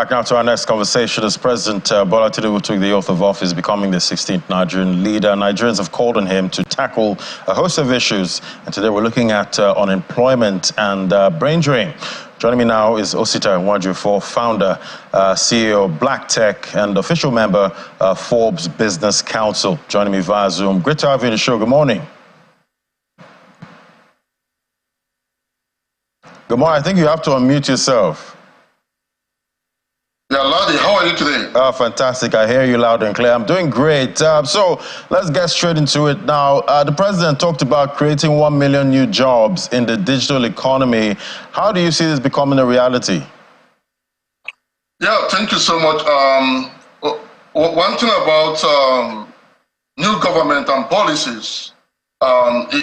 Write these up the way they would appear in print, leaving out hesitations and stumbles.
back now to our next conversation. As President Bola Tinubu took the oath of office, becoming the 16th Nigerian leader, Nigerians have called on him to tackle a host of issues. And today we're looking at unemployment and brain drain. Joining me now is Osita Nwajiufor, founder, CEO of Black Tech, and official member of Forbes Business Council. Joining me via Zoom. Great to have you on the show. Good morning. Good morning. I think you have to unmute yourself. Yeah, Ladi, how are you today? Oh, fantastic. I hear you loud and clear. I'm doing great. So let's get straight into it now. The president talked about creating 1 million new jobs in the digital economy. How do you see this becoming a reality? Yeah, thank you so much. One thing about new government and policies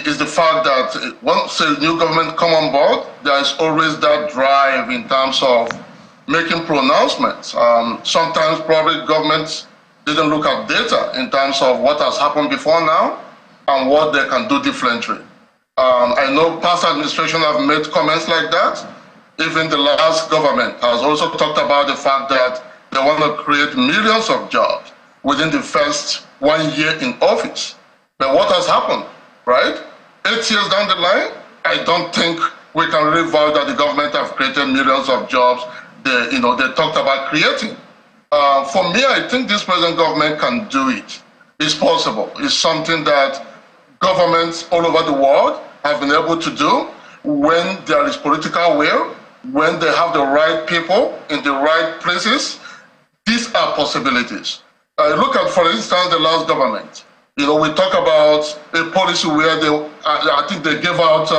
is the fact that once a new government come on board, there is always that drive in terms of making pronouncements. Sometimes probably governments didn't look at data in terms of what has happened before now and what they can do differently. I know past administration have made comments like that. Even the last government has also talked about the fact that they want to create millions of jobs within the first 1 year in office. But what has happened, right? 8 years down the line, I don't think we can really vouch that the government have created millions of jobs they talked about creating. For me, I think this present government can do it. It's possible. It's something that governments all over the world have been able to do when there is political will, when they have the right people in the right places. These are possibilities. Look at, for instance, the last government. We talk about a policy where I think they gave out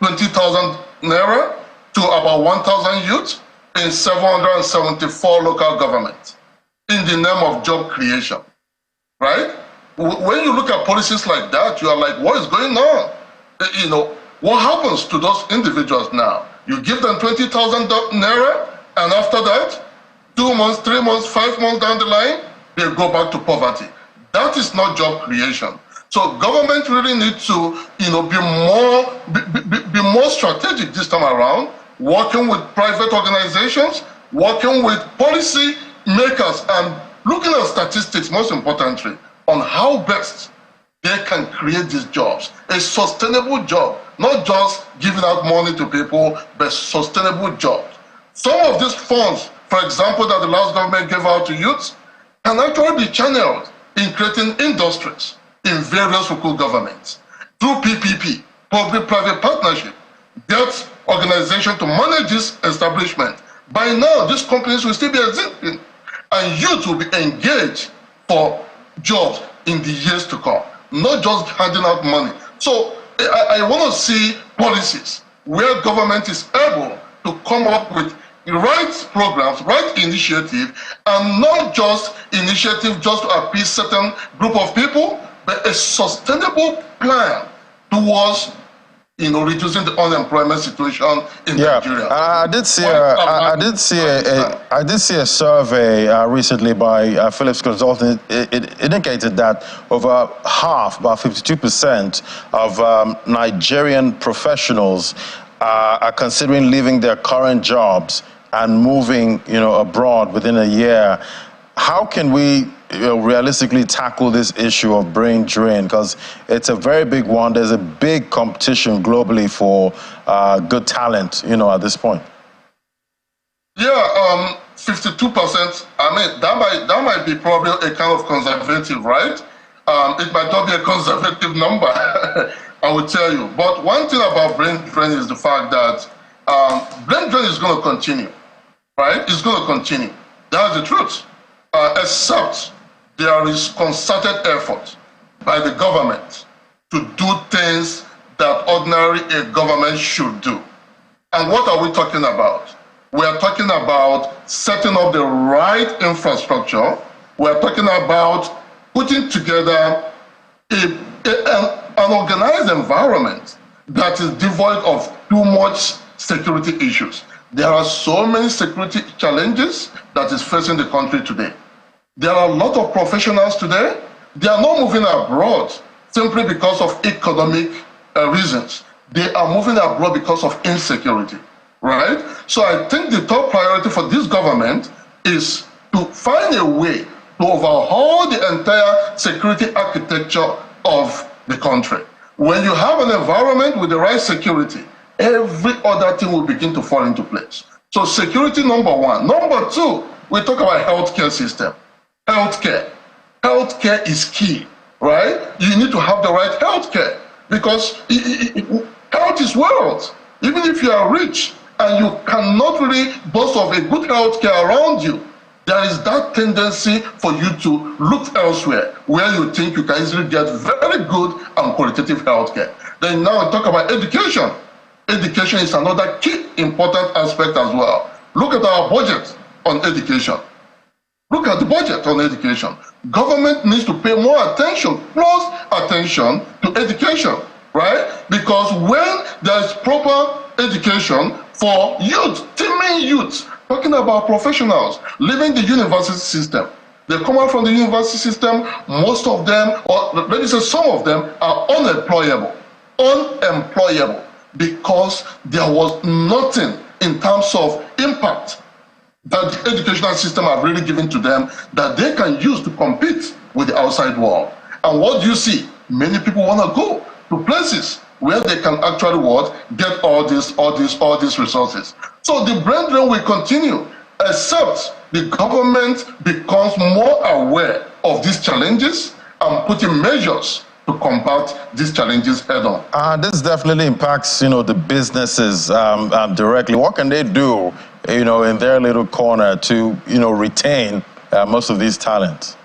20,000 naira to about 1,000 youth in 774 local governments in the name of job creation, right? When you look at policies like that, you are like, what is going on? What happens to those individuals now? You give them 20,000 naira, and after that, 2 months, 3 months, 5 months down the line, they go back to poverty. That is not job creation. So government really needs to, be more strategic this time around, working with private organizations, working with policy makers, and looking at statistics, most importantly, on how best they can create these jobs. A sustainable job, not just giving out money to people, but sustainable jobs. Some of these funds, for example, that the last government gave out to youths, can actually be channeled in creating industries in various local governments through PPP, public-private partnership. Get organization to manage this establishment. By now, these companies will still be existing, and youth will be engaged for jobs in the years to come, not just handing out money. So I want to see policies where government is able to come up with the right programs, right initiative, and not just initiative just to appease certain group of people, but a sustainable plan towards reducing the unemployment situation in Nigeria. I did see a survey recently by Phillips Consulting. It indicated that over half, about 52% of Nigerian professionals are considering leaving their current jobs and moving, abroad within a year. How can we realistically tackle this issue of brain drain? Because it's a very big one. There's a big competition globally for good talent, at this point. Yeah, 52%. I mean, that might be probably a kind of conservative, right? It might not be a conservative number, I would tell you. But one thing about brain drain is the fact that brain drain is going to continue, right? It's going to continue. That's the truth. Except there is concerted effort by the government to do things that ordinarily a government should do. And what are we talking about? We are talking about setting up the right infrastructure. We are talking about putting together an organized environment that is devoid of too much security issues. There are so many security challenges that is facing the country today. There are a lot of professionals today. They are not moving abroad simply because of economic reasons. They are moving abroad because of insecurity, right? So I think the top priority for this government is to find a way to overhaul the entire security architecture of the country. When you have an environment with the right security, every other thing will begin to fall into place. So security, number one. Number two, we talk about healthcare system. Healthcare. Healthcare is key, right? You need to have the right healthcare because health is wealth. Even if you are rich and you cannot really boast of a good healthcare around you, there is that tendency for you to look elsewhere where you think you can easily get very good and qualitative healthcare. Then now we talk about education. Education is another key important aspect as well. Look at our budget on education. Look at the budget on education. Government needs to pay more attention, close attention to education, right? Because when there is proper education for youth, teaming youth, talking about professionals, leaving the university system. They come out from the university system, most of them, or let me say some of them, are unemployable. Unemployable because there was nothing in terms of impact that the educational system have really given to them that they can use to compete with the outside world. And what do you see? Many people want to go to places where they can actually what? Get all these resources. So the brain drain will continue except the government becomes more aware of these challenges and putting measures to combat these challenges head on. This definitely impacts, the businesses directly. What can they do, in their little corner to, retain most of these talents?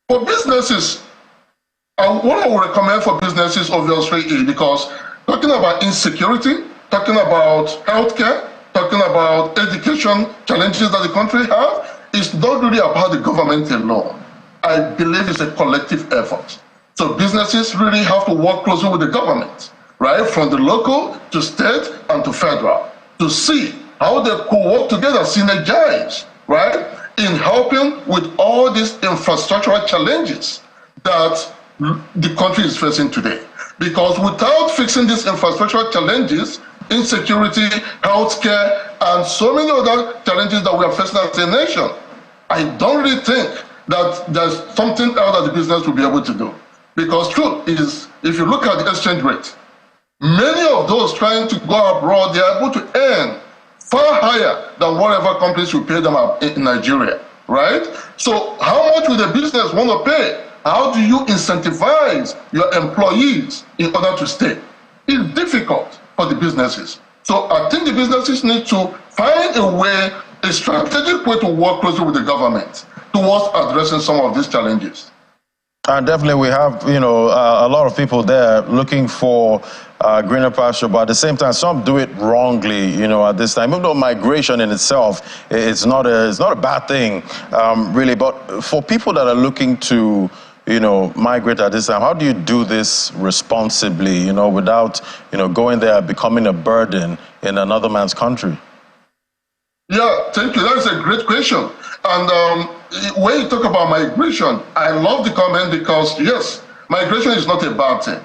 For businesses, what I would recommend for businesses obviously is because talking about insecurity, talking about healthcare, talking about education challenges that the country have, is not really about the government alone. I believe it's a collective effort. So businesses really have to work closely with the government, right? From the local to state and to federal, to see how they could work together, synergize, right? In helping with all these infrastructural challenges that the country is facing today. Because without fixing these infrastructural challenges, insecurity, healthcare, and so many other challenges that we are facing as a nation, I don't really think that there's something else that the business will be able to do. Because truth is, if you look at the exchange rate, many of those trying to go abroad, they are able to earn far higher than whatever companies will pay them in Nigeria, right? So how much will the business want to pay? How do you incentivize your employees in order to stay? It's difficult for the businesses. So I think the businesses need to find a way, a strategic way to work closely with the government towards addressing some of these challenges. And definitely we have, a lot of people there looking for greener pasture, but at the same time, some do it wrongly, at this time. Even though migration in itself, it's not a bad thing, really. But for people that are looking to, migrate at this time, how do you do this responsibly, without, going there, becoming a burden in another man's country? Yeah, thank you. That's a great question. And when you talk about migration, I love the comment because, yes, migration is not a bad thing.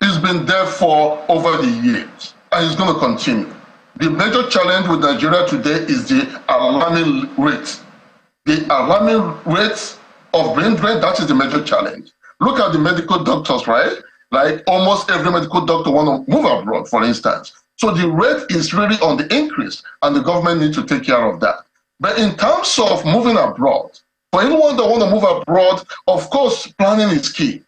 It's been there for over the years, and it's going to continue. The major challenge with Nigeria today is the alarming rate. The alarming rate of brain drain, that is the major challenge. Look at the medical doctors, right? Like almost every medical doctor want to move abroad, for instance. So the rate is really on the increase, and the government needs to take care of that. But in terms of moving abroad, for anyone that want to move abroad, of course, planning is key.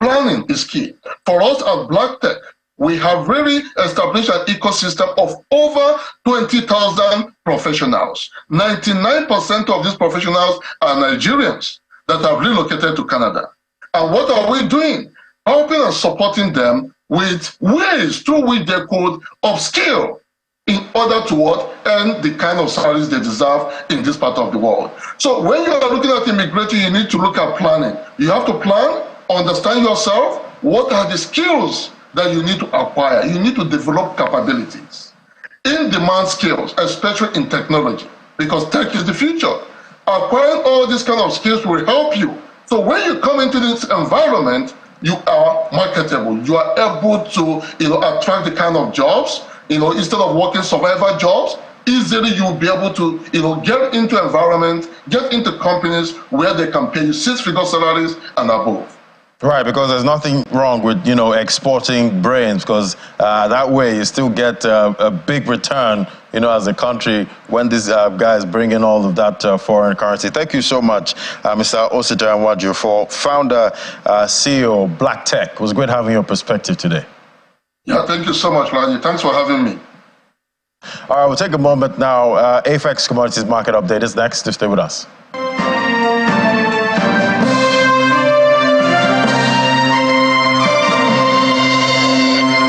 Planning is key. For us at Black Tech, we have really established an ecosystem of over 20,000 professionals. 99% of these professionals are Nigerians that have relocated to Canada. And what are we doing? Helping and supporting them with ways through which they could upskill in order to earn the kind of salaries they deserve in this part of the world. So when you are looking at immigrating, you need to look at planning. You have to plan, understand yourself, what are the skills that you need to acquire. You need to develop capabilities. In-demand skills, especially in technology, because tech is the future. Acquiring all these kind of skills will help you. So when you come into this environment, you are marketable. You are able to, attract the kind of jobs, instead of working survival jobs, easily you'll be able to, get into environment, get into companies where they can pay you six-figure salaries and above. Right, because there's nothing wrong with, exporting brains, because that way you still get a big return, as a country when these guys bring in all of that foreign currency. Thank you so much, Mr. Osita Nwajiufor, founder, CEO, Black Tech. It was great having your perspective today. Yeah, thank you so much, Lani. Thanks for having me. All right, we'll take a moment now. AFEX Commodities Market Update is next. To stay with us.